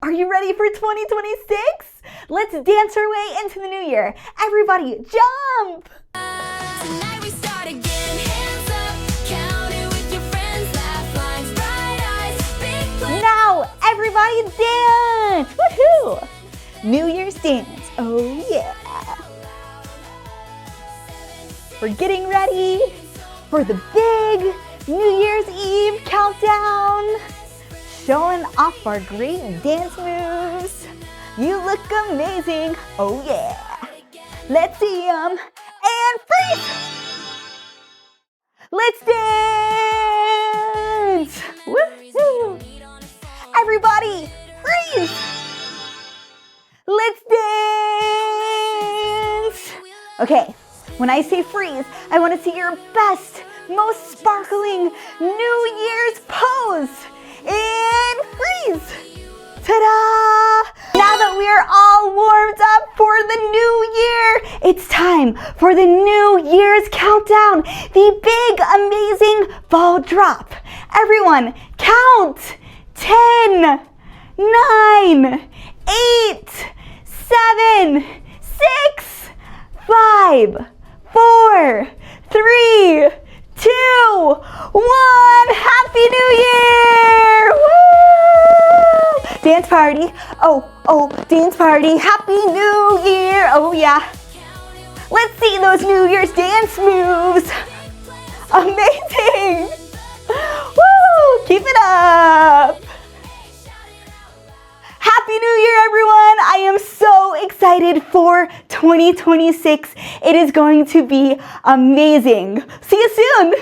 Are you ready for 2026? Let's dance our way into the new year. Everybody, jump! Tonight we start again, hands up, count it with your friends, laugh lines, bright eyes, big plans. Now, everybody dance! Woohoo! New Year's dance, oh yeah! We're getting ready for the big New Year's Eve countdown. Showing off our great dance moves. You look amazing, oh yeah. Let's see 'em, and freeze! Let's dance! Woohoo! Everybody, freeze! Let's dance! Okay, when I say freeze, I want to see your best, most sparkling New Year's pose. And freeze! Ta-da! Now that we are all warmed up for the new year, it's time for the New Year's countdown, the big, amazing ball drop. Everyone, count! 10, 9, 8, 7, 6, 5, 4, 3, 2, 1. Happy New Year! Woo! Dance party. Oh, dance party. Happy New Year. Oh, yeah. Let's see those New Year's dance moves. Amazing. Woo! Keep it up. Happy New Year, everyone! I am so excited for 2026. It is going to be amazing. See you soon!